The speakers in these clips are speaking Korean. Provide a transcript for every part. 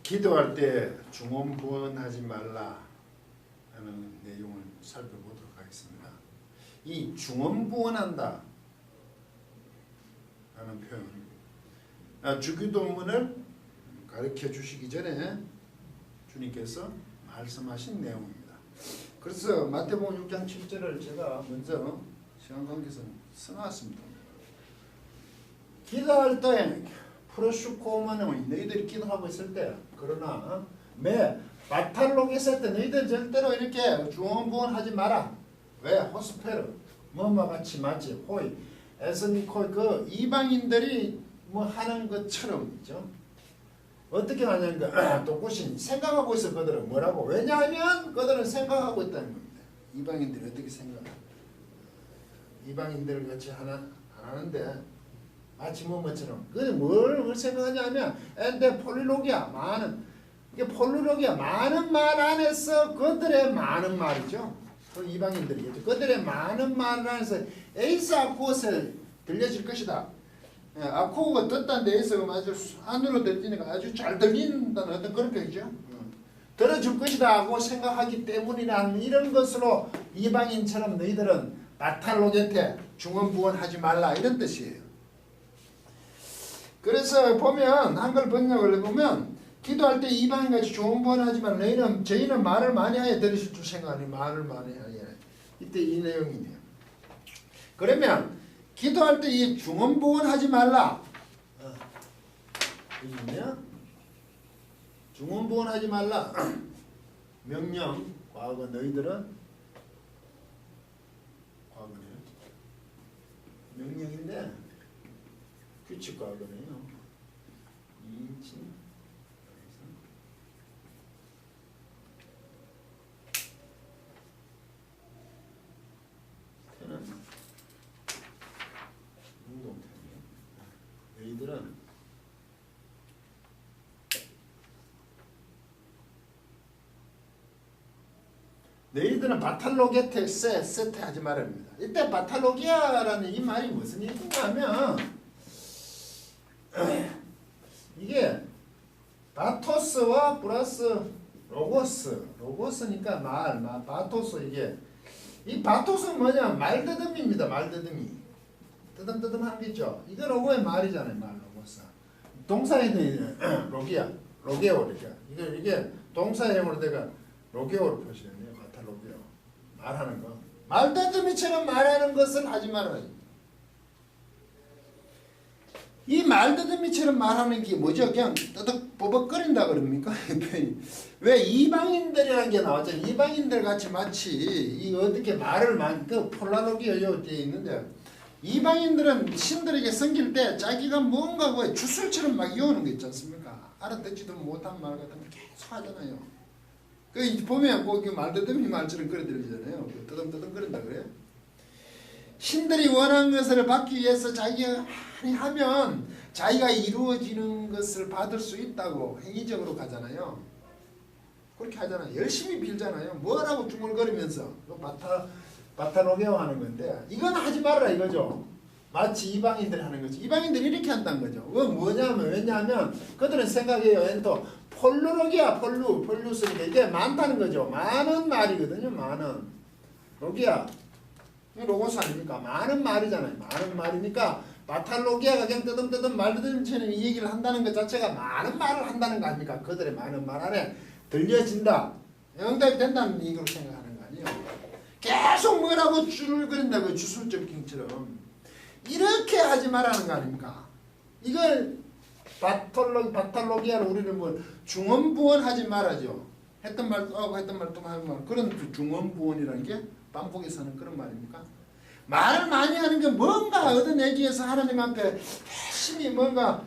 기도할 때 중언부언하지 말라 하는 내용을 살펴보도록 하겠습니다. 이 중언부언한다 하는 표현, 주기도문을 가르쳐 주시기 전에 주님께서 말씀하신 내용입니다. 그래서 마태복음 6장 7절을 제가 먼저 시간 관계에서 써놨습니다. 기도할 때 프로슈코마는 너희들이 기도하고 있을 때, 그러나 매 바탈로게 있을 때 너희들 절대로 이렇게 중언부언하지 마라. 왜? 호스페르 뭐뭐 같이 맞지 호이 에스니코 그 이방인들이 뭐 하는 것처럼 있죠. 어떻게 하냐니까 똑구신 생각하고 있어. 그들은 뭐라고? 왜냐하면 그들은 생각하고 있다는 겁니다. 이방인들이 어떻게 생각하냐? 이방인들 같이 하는데 마치 뭐처럼 그게 뭘 생각하냐면 엔데 폴리로기아 많은 이게 폴리로기아 많은 말 안에서 그들의 많은 말이죠. 그 이방인들이겠죠. 그들의 많은 말 안에서 에이스 아코스를 들려질 것이다. 아코가 듣다는 데에서 아주 안으로 들리니까 아주 잘 들린다는 어떤 그런 표현이죠. 들어줄 것이다 하고 생각하기 때문이라는 이런 것으로 이방인처럼 너희들은 바탈로게테 중언부언하지 말라 이런 뜻이에요. 그래서 보면 한글 번역을 해보면 기도할 때 이방인같이 중언부언하지만 너희는 저희는 말을 많이 하여 들으실 줄 생각하니 말을 많이 하여 이때 이 내용이네요. 그러면 기도할 때 이 중언부언하지 말라. 있냐? 중언부언하지 말라. 명령 과거 너희들은 과거네요. 명령인데 규칙 과거네요. 인칭 태는 운동태네. 너희들은 너희들은 바탈로게테 세테 하지 말랍니다. 이때 바탈로기아라는 이 말이 무슨 얘기냐면 이게 바토스와 플러스 로고스니까 바토스 이게 이 바토스는 뭐냐 말더듬입니다. 말더듬이 뜨듬뜨듬 하는 게 있죠. 이게 로고의 말이잖아요. 말 로고스 동사에는 로게오 이게 동사형으로 내가 로게오로 표시했네요. 바탈로게오 말하는 거 말더듬이처럼 말하는 것을 하지 말아요. 이 말더듬이처럼 말하는 게 뭐죠? 그냥 떠덕 버벅거린다 그럽니까? 왜 이방인들이라는 게 나왔잖아요. 이방인들 같이 마치 이 어떻게 말을 그 폴라로기어 뒤에 있는데 이방인들은 신들에게 섬길 때 자기가 뭔가 그 주술처럼 막 이어오는 거 있지 않습니까? 알아듣지도 못한 말 같은 거 계속 하잖아요. 그 보면 그 말더듬이 말처럼 그래 들리잖아요. 떠듬떠듬 거린다 그래요. 신들이 원하는 것을 받기 위해서 자기가 많이 하면 자기가 이루어지는 것을 받을 수 있다고 행위적으로 가잖아요. 그렇게 하잖아요. 열심히 빌잖아요. 뭐라고 중얼거리면서 바탈로게오 하는 건데 이건 하지 말라 이거죠. 마치 이방인들이 하는 거지. 이방인들이 이렇게 한다는 거죠. 뭐냐면 왜냐하면 그들은 생각해요. 엔토 폴루로기아 폴루스니까 이게 많다는 거죠. 많은 말이거든요. 많은 로기아 로고스 아닙니까? 많은 말이잖아요. 많은 말이니까 바탈로기아가 그냥 뜨듬뜨듬 말들처럼 이 얘기를 한다는 것 자체가 많은 말을 한다는 거 아닙니까? 그들의 많은 말 안에 들려진다. 응답이 된다는 얘기로 생각하는 거 아니에요. 계속 뭐라고 줄을 그린다고 주술적킹처럼 이렇게 하지 말라는 거 아닙니까? 이걸 바탈로기아를 우리는 뭐 중언부언하지 말아죠. 했던 말도 하고 했던 말도 하고 그런 그 중언부언이라는 게 반복해서는 그런 말입니까? 말을 많이 하는 게 뭔가 얻어내기 위해서 하나님 앞에 열심히 뭔가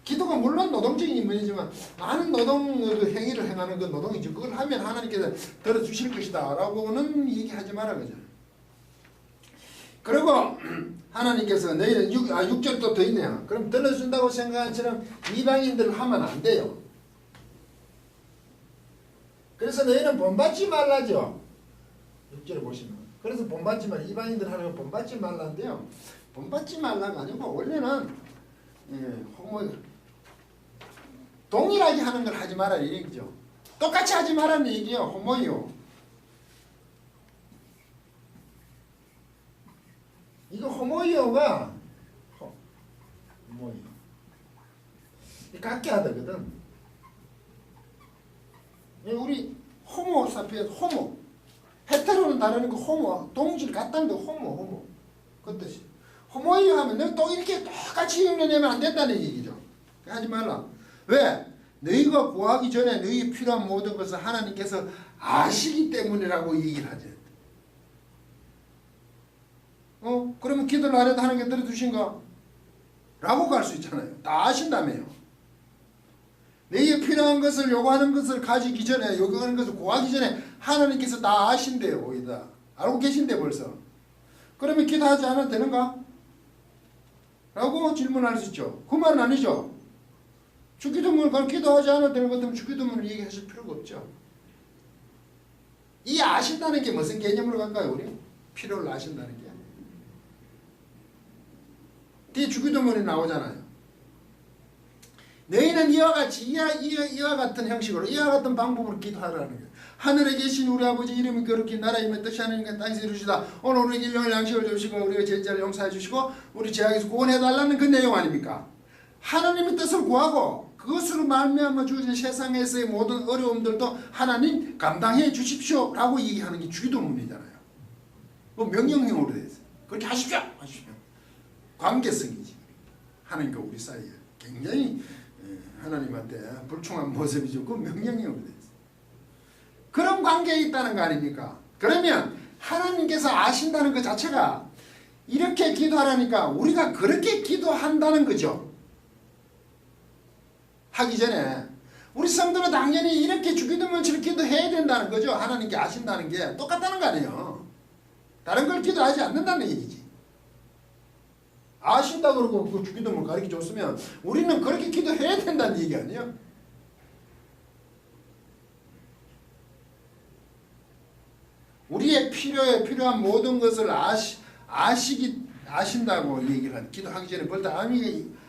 기도가 물론 노동적인 면이지만 많은 노동 그 행위를 행하는 그 노동이죠. 그걸 하면 하나님께서 들어주실 것이다 라고는 얘기하지 마라 그죠. 그리고 하나님께서 너희는 6절 또 더 있네요. 그럼 들어준다고 생각하는 처럼 이방인들을 하면 안 돼요. 그래서 너희는 본받지 말라죠. 6절에 보시면. 그래서 본받지 말라. 이방인들 하는 거 본받지 말라인데요. 본받지 말라가 아니고 원래는 동일하게 하는 걸 하지 말라는 얘기죠. 똑같이 하지 말라는 얘기예요. 호모이요. 이거 호모이요가 호모이요. 같게 하거든. 우리 호모 사피에스 호모. 헤테로는 다르는 거 호모. 동질 같다는 거 호모. 그 뜻이. 호모이요 하면 너 또 이렇게 똑같이 흉내내면 안 된다는 얘기죠. 하지 말라. 왜? 너희가 구하기 전에 너희 필요한 모든 것을 하나님께서 아시기 때문이라고 얘기를 하지. 그러면 기도를 안 해도 하나님께 들어주신가? 라고 갈 수 있잖아요. 다 아신다며요. 너희의 필요한 것을 요구하는 것을 가지기 전에, 요구하는 것을 구하기 전에 하나님께서 다 아신대요. 거기다. 알고 계신데 벌써. 그러면 기도하지 않아도 되는가? 라고 질문할 수 있죠. 그 말은 아니죠. 주기도문을 기도하지 않아도 되는 것 때문에 주기도문을 얘기하실 필요가 없죠. 이 아신다는 게 무슨 개념으로 갈까요? 우리? 필요를 아신다는 게. 뒤에 주기도문이 나오잖아요. 너희는 이와 같이 이와 같은 형식으로 이와 같은 방법으로 기도하라는 거예요. 하늘에 계신 우리 아버지 이름이 거룩히 나라이며 뜻이 하나님과 땅에서 이루시다. 오늘 우리에게 일용할 양식을 주시고 우리가 죄자를 용서해 주시고 우리 죄악에서 구원해 달라는 그 내용 아닙니까? 하나님의 뜻을 구하고 그것으로 말미암아 주어진 세상에서의 모든 어려움들도 하나님 감당해 주십시오 라고 얘기하는 게 주기도문이잖아요. 뭐 명령형으로 되어 있어요. 그렇게 하십시오. 관계성이지. 하나님과 우리 사이에 굉장히 하나님한테 불충한 모습이죠. 그 명령형으로 되어 있어요. 그런 관계에 있다는 거 아닙니까? 그러면 하나님께서 아신다는 것 자체가 이렇게 기도하라니까 우리가 그렇게 기도한다는 거죠. 하기 전에 우리 성도는 당연히 이렇게 주기도문처럼 기도해야 된다는 거죠. 하나님께 아신다는 게 똑같다는 거 아니에요. 다른 걸 기도하지 않는다는 얘기지. 아신다 그러고 그 주기도문을 가르쳐 줬으면 우리는 그렇게 기도해야 된다는 얘기 아니에요? 우리의 필요한 모든 것을 아신다고 얘기를 하는 기도하기 전에 벌써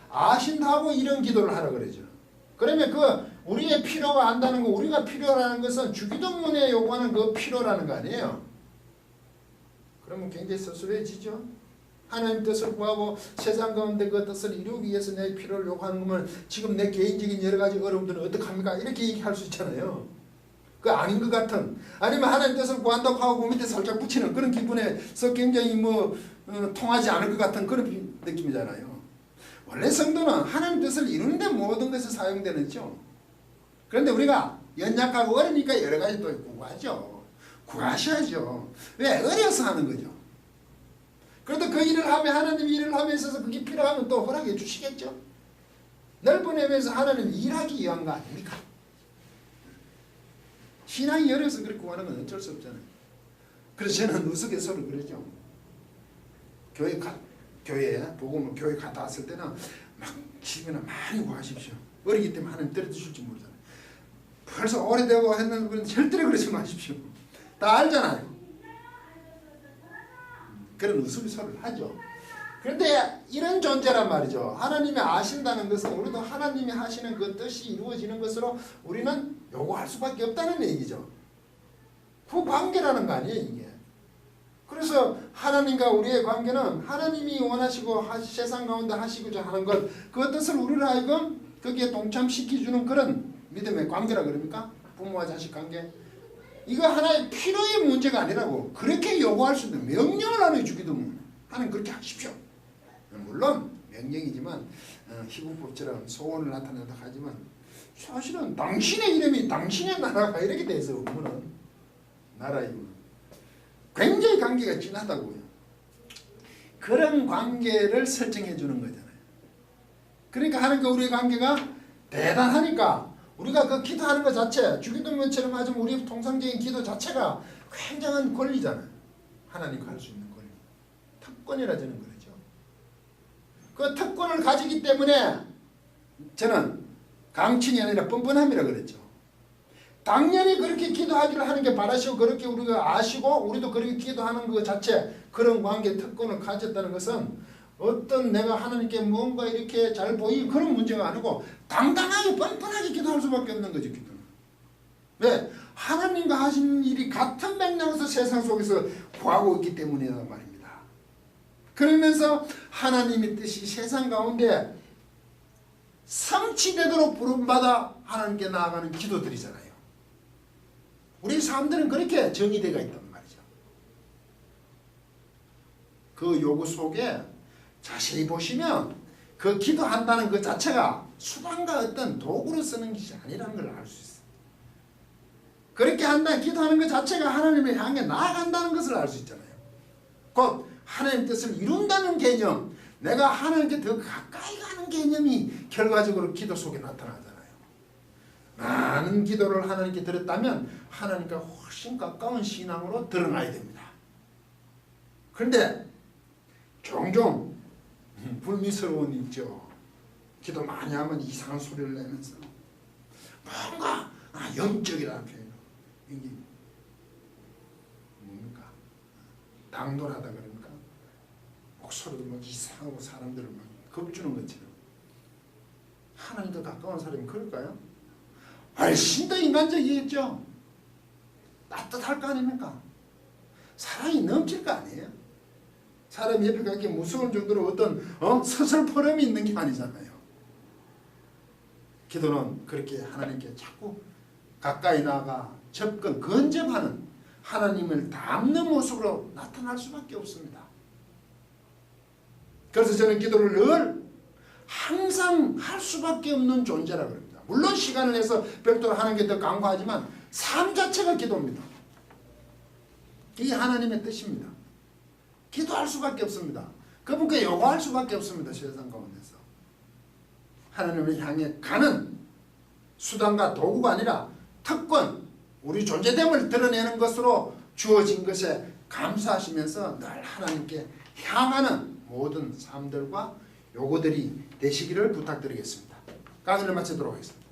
아신다고 이런 기도를 하라 그러죠. 그러면 그 우리의 필요가 안다는 거 우리가 필요라는 것은 주기도문에 요구하는 그 필요라는 거 아니에요. 그러면 굉장히 섭섭해지죠. 하나님 뜻을 구하고 세상 가운데 그 뜻을 이루기 위해서 내 필요를 요구하는 거면 지금 내 개인적인 여러 가지 어려움들은 어떡합니까? 이렇게 얘기할 수 있잖아요. 그 아닌 것 같은 아니면 하나님 뜻을 구한다고 하고 그 밑에 살짝 붙이는 그런 기분에서 굉장히 통하지 않을 것 같은 그런 느낌이잖아요. 원래 성도는 하나님 뜻을 이루는 데 모든 것이 사용되는죠. 그런데 우리가 연약하고 어리니까 여러 가지 또 구하죠. 구하셔야죠. 왜? 어려서 하는 거죠. 그래도 그 일을 하면 하나님이 일을 하며 있어서 그게 필요하면 또 허락해 주시겠죠. 넓은 의미에서 하나님 일하기 위한 거 아닙니까? 신앙이 어려서 그렇게 구하는 건 어쩔 수 없잖아요. 그래서 저는 우스갯소리로 그러죠. 교회에 복음을 교회 갔다 왔을 때는 막 집에나 많이 구하십시오. 어리기 때문에 하나님 들어주실지 모르잖아요. 벌써 오래되고 했는데 절대로 그러지 마십시오. 다 알잖아요. 그런 우스갯소리를 하죠. 그런데 이런 존재란 말이죠. 하나님이 아신다는 것은 우리도 하나님이 하시는 그 뜻이 이루어지는 것으로 우리는 요구할 수밖에 없다는 얘기죠. 그 관계라는 거 아니에요 이게. 그래서 하나님과 우리의 관계는 하나님이 원하시고 세상 가운데 하시고자 하는 것 그 뜻을 우리를 하여금 거기에 동참시켜주는 그런 믿음의 관계라 그럽니까? 부모와 자식 관계. 이거 하나의 필요의 문제가 아니라고. 그렇게 요구할 수 있는 명령을 하나님 주기도 하나님 그렇게 하십시오. 물론 명령이지만 희구법처럼 소원을 나타낸다 하지만 사실은 당신의 이름이 당신의 나라가 이렇게 돼서 보면 나라이고 굉장히 관계가 진하다고요. 그런 관계를 설정해 주는 거잖아요. 그러니까 하나님과 우리의 관계가 대단하니까 우리가 그 기도하는 것 자체, 주기도문처럼 하지만 우리 통상적인 기도 자체가 굉장한 권리잖아요. 하나님과 할 수 있는 권리. 특권이라 저는 그러죠. 그 특권을 가지기 때문에 저는 강친이 아니라 뻔뻔함이라 그랬죠. 당연히 그렇게 기도하기를 하는 게 바라시고 그렇게 우리가 아시고 우리도 그렇게 기도하는 것 자체 그런 관계 특권을 가졌다는 것은 어떤 내가 하나님께 뭔가 이렇게 잘 보이는 그런 문제가 아니고 당당하게 뻔뻔하게 기도할 수밖에 없는 거죠. 기도는. 왜? 하나님과 하신 일이 같은 맥락에서 세상 속에서 구하고 있기 때문이란 말입니다. 그러면서 하나님의 뜻이 세상 가운데 성취되도록 부름받아 하나님께 나아가는 기도들이잖아요. 우리 사람들은 그렇게 정의되어 있단 말이죠. 그 요구 속에 자세히 보시면 그 기도한다는 그 자체가 수단과 어떤 도구로 쓰는 것이 아니라는 걸 알 수 있어요. 그렇게 한다 기도하는 것 자체가 하나님을 향해 나아간다는 것을 알 수 있잖아요. 곧 하나님 뜻을 이룬다는 개념, 내가 하나님께 더 가까이 가는 개념이 결과적으로 기도 속에 나타나잖아요. 많은 기도를 하나님께 드렸다면 하나님과 훨씬 가까운 신앙으로 드러나야 됩니다. 그런데 종종 불미스러운 있죠. 기도 많이 하면 이상한 소리를 내면서 뭔가 영적이라는 표현, 이게 뭡니까? 당돌하다 그러니까 목소리도 막 이상하고 사람들을 막 겁주는 것처럼. 하나님과 가까운 사람이 그럴까요? 훨씬 더 인간적이겠죠. 따뜻할 거 아닙니까? 사랑이 넘칠 거 아니에요? 사람 옆에 가기 무서울 정도로 어떤 서슬퍼름이 있는 게 아니잖아요. 기도는 그렇게 하나님께 자꾸 가까이 나아가 접근, 근접하는 하나님을 닮는 모습으로 나타날 수밖에 없습니다. 그래서 저는 기도를 늘 항상 할 수밖에 없는 존재라고 합니다. 물론 시간을 내서 별도로 하는 게 더 강구하지만 삶 자체가 기도입니다. 이게 하나님의 뜻입니다. 기도할 수밖에 없습니다. 그분께 요구할 수밖에 없습니다. 세상 가운데서. 하나님을 향해 가는 수단과 도구가 아니라 특권, 우리 존재됨을 드러내는 것으로 주어진 것에 감사하시면서 늘 하나님께 향하는 모든 삶들과 요구들이 되시기를 부탁드리겠습니다. 강의를 마치도록 하겠습니다.